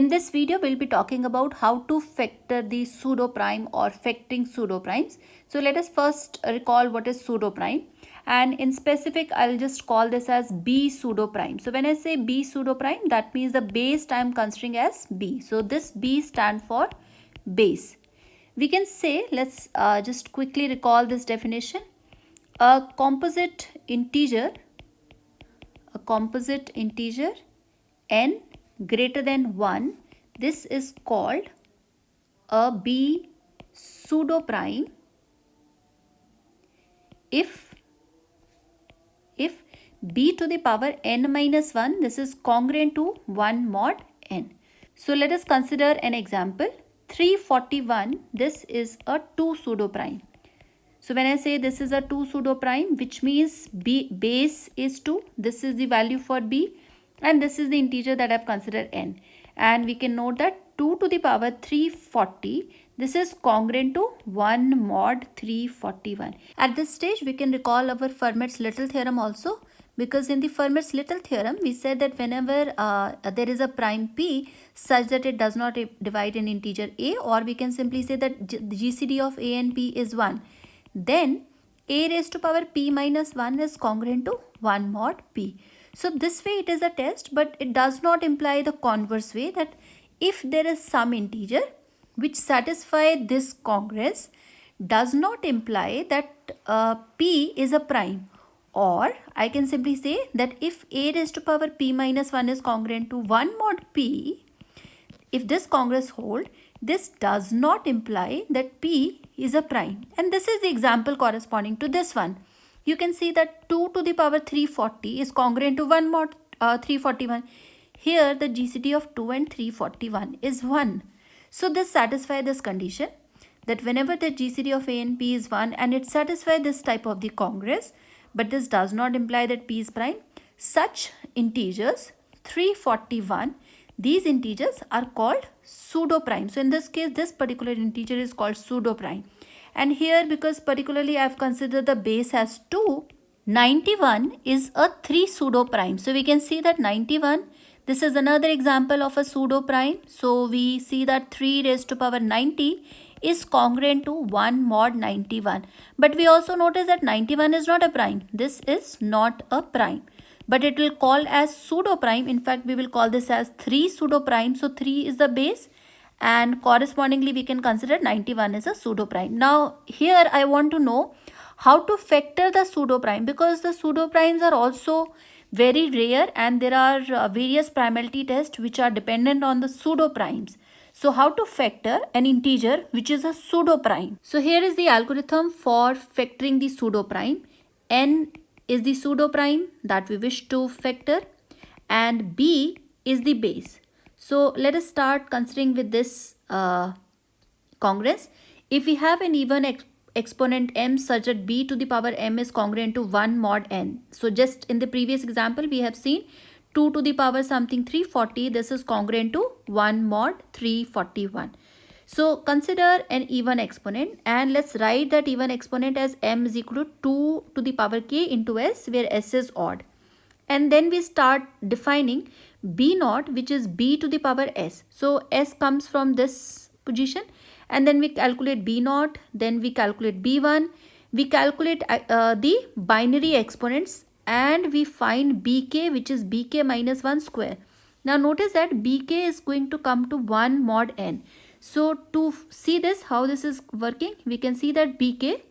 In this video, we'll be talking about how to factor the pseudo prime or factoring pseudo primes. So let us first recall what is pseudo prime, and in specific, I'll just call this as B pseudo prime. So when I say B pseudo prime, that means the base I'm considering as B. So this B stands for base. We can say, let's just quickly recall this definition. A composite integer n greater than 1, this is called a B pseudo prime if b to the power n minus 1, this is congruent to 1 mod n. So let us consider an example. 341, this is a 2 pseudo prime. So when I say this is a 2 pseudo prime, which means b base is 2, this is the value for b, and this is the integer that I have considered n. And we can note that 2 to the power 340, this is congruent to 1 mod 341. At this stage, we can recall our Fermat's Little theorem also, because in the Fermat's Little theorem, we said that whenever there is a prime p such that it does not divide an integer a, or we can simply say that the GCD of a and p is 1, then a raised to power p minus 1 is congruent to 1 mod p. So this way it is a test, but it does not imply the converse way, that if there is some integer which satisfy this congruence, does not imply that p is a prime. Or I can simply say that if a raised to power p minus 1 is congruent to 1 mod p, if this congruence hold, this does not imply that p is a prime. And this is the example corresponding to this one. You can see that 2 to the power 340 is congruent to 1 mod 341. Here the GCD of 2 and 341 is 1. So this satisfies this condition, that whenever the GCD of a and p is 1 and it satisfies this type of the congruence, but this does not imply that p is prime, such integers 341, these integers are called pseudo prime. So in this case, this particular integer is called pseudo prime. And here, because particularly I have considered the base as 2, 91 is a 3 pseudo prime. So we can see that 91, this is another example of a pseudo prime. So we see that 3 raised to power 90 is congruent to 1 mod 91. But we also notice that 91 is not a prime. This is not a prime, but it will call as pseudo prime. In fact, we will call this as 3 pseudo prime. So 3 is the base, and correspondingly we can consider 91 is a pseudo prime. Now here I want to know how to factor the pseudo prime, because the pseudo primes are also very rare and there are various primality tests which are dependent on the pseudo primes. So how to factor an integer which is a pseudo prime? So here is the algorithm for factoring the pseudo prime. N is the pseudo prime that we wish to factor, and b is the base. So let us start considering with this congruence. If we have an even exponent m such that b to the power m is congruent to 1 mod n. So just in the previous example, we have seen 2 to the power something 340, this is congruent to 1 mod 341. So consider an even exponent, and let's write that even exponent as m is equal to 2 to the power k into s, where s is odd. And then we start defining b naught, which is b to the power s. So s comes from this position, and then we calculate b naught, then we calculate b1, we calculate the binary exponents, and we find bk, which is bk minus 1 square. Now notice that bk is going to come to 1 mod n. So to see this, how this is working, we can see that bk,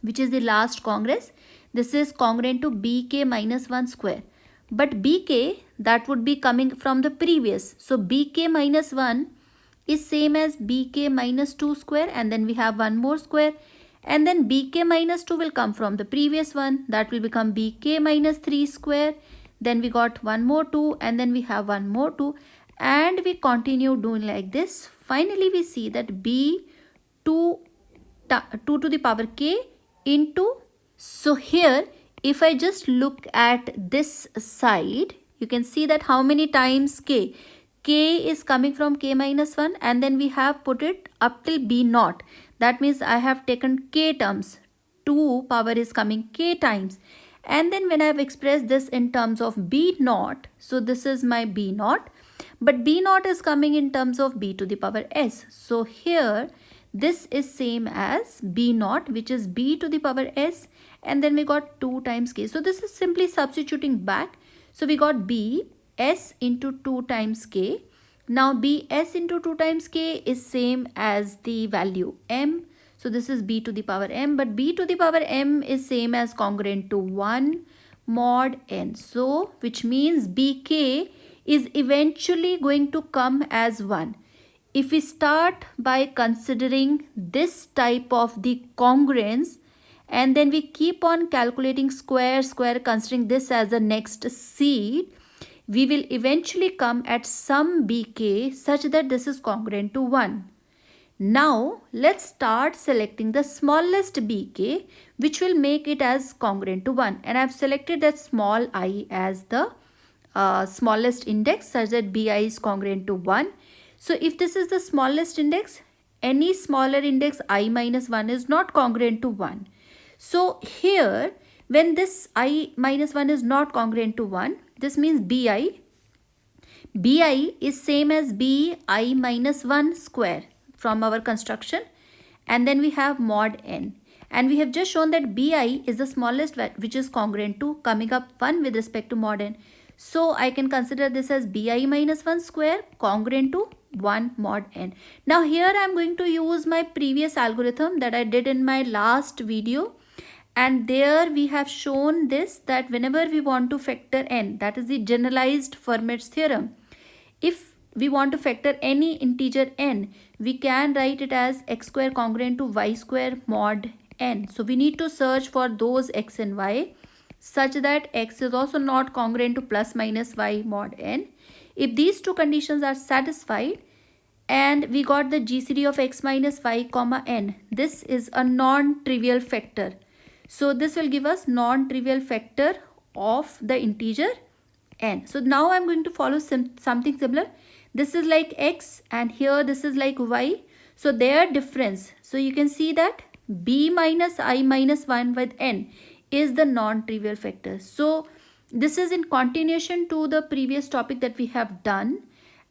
which is the last congruence, this is congruent to bk minus 1 square. But bk, that would be coming from the previous. So bk minus 1 is same as bk minus 2 square, and then we have one more square. And then bk minus 2 will come from the previous one, that will become bk minus 3 square. Then we got one more 2, and then we have one more 2, and we continue doing like this. Finally we see that b 2 to the power k into, so here if I just look at this side, you can see that how many times k is coming from k minus 1, and then we have put it up till b naught. That means I have taken k terms, 2 power is coming k times, And then when I have expressed this in terms of b naught, so this is my b naught, but b naught is coming in terms of b to the power s. So here this is same as b naught, which is b to the power s, and then we got 2 times k. So this is simply substituting back. So we got b s into 2 times k. Now b s into 2 times k is same as the value m. So this is b to the power m, but b to the power m is same as congruent to 1 mod n. So which means bk is eventually going to come as 1. If we start by considering this type of the congruence, and then we keep on calculating square considering this as the next seed, we will eventually come at some bk such that this is congruent to 1. Now let's start selecting the smallest bk which will make it as congruent to 1, and I have selected that small I as the smallest index such that bi is congruent to 1. So if this is the smallest index, any smaller index I minus 1 is not congruent to 1. So here when this I minus 1 is not congruent to 1, this means bi is same as bi minus 1 square from our construction, and then we have mod n, and we have just shown that bi is the smallest which is congruent to coming up 1 with respect to mod n. So I can consider this as bi minus 1 square congruent to 1 mod n. Now here I am going to use my previous algorithm that I did in my last video, and there we have shown this, that whenever we want to factor n, that is the generalized Fermat's theorem, if we want to factor any integer n, we can write it as x square congruent to y square mod n. So we need to search for those x and y such that x is also not congruent to plus minus y mod n. If these two conditions are satisfied and we got the GCD of x minus y comma n, this is a non-trivial factor. So this will give us non-trivial factor of the integer n. So now I am going to follow something similar. This is like x and here this is like y. So their difference, so you can see that b minus I minus 1 with n is the non-trivial factor. So this is in continuation to the previous topic that we have done,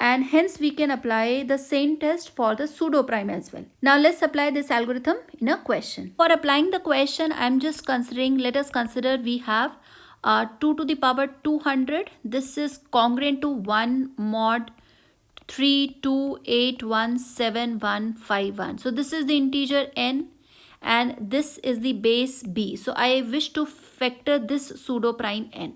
and hence we can apply the same test for the pseudo prime as well. Now let's apply this algorithm in a question. For applying the question, I am just considering, let us consider we have 2 to the power 200. This is congruent to 1 mod 3281751. So this is the integer n and this is the base b. So I wish to factor this pseudo prime n.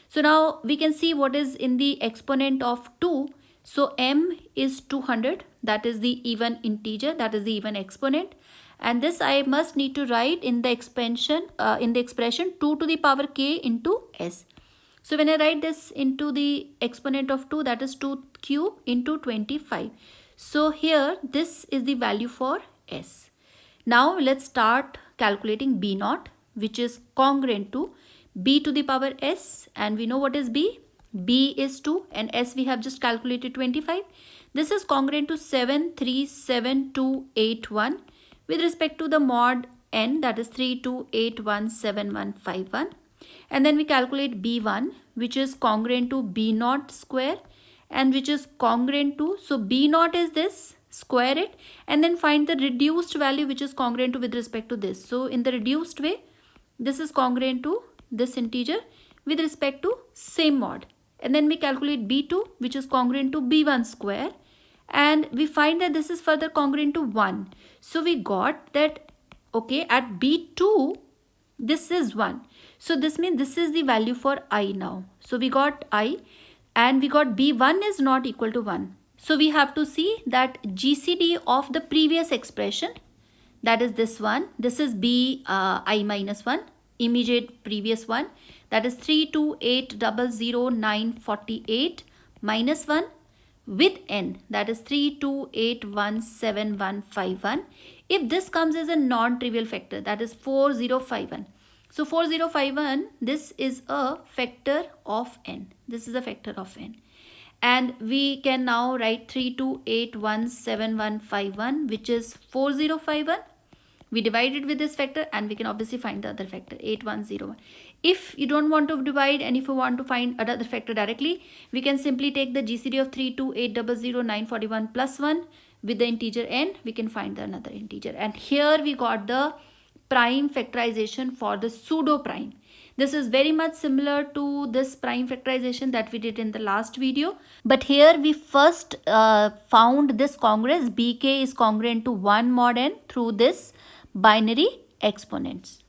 So now we can see what is in the exponent of 2. So m is 200, that is the even integer, that is the even exponent, and this I must need to write in the expression 2 to the power k into s. So when I write this into the exponent of 2, that is 2 cube into 25. So here this is the value for s. Now let's start calculating b naught, which is congruent to b to the power s, and we know what is b. B is 2 and s we have just calculated 25. This is congruent to 737281 with respect to the mod n, that is 3281751. And then we calculate b1, which is congruent to b naught square and which is congruent to, so b naught is this, square it and then find the reduced value which is congruent to with respect to this. So in the reduced way, this is congruent to this integer with respect to same mod. And then we calculate b2, which is congruent to b1 square, and we find that this is further congruent to 1. So we got that, okay, at b2 this is 1. So this means this is the value for I now. So we got I and we got b1 is not equal to 1. So we have to see that GCD of the previous expression, that is this one, this is b I minus 1, immediate previous one, that is 328000948 minus 1 with n, that is 3281751. If this comes as a non-trivial factor, that is 4051. So 4051, this is a factor of n. This is a factor of n. And we can now write 3281751, which is 4051. We divide it with this factor and we can obviously find the other factor, 8101. If you don't want to divide and if you want to find another factor directly, we can simply take the GCD of 32800 plus 1 with the integer n, we can find the another integer. And here we got the prime factorization for the pseudo prime. This is very much similar to this prime factorization that we did in the last video. But here we first found this congruence, bk is congruent to 1 mod n through this binary exponents.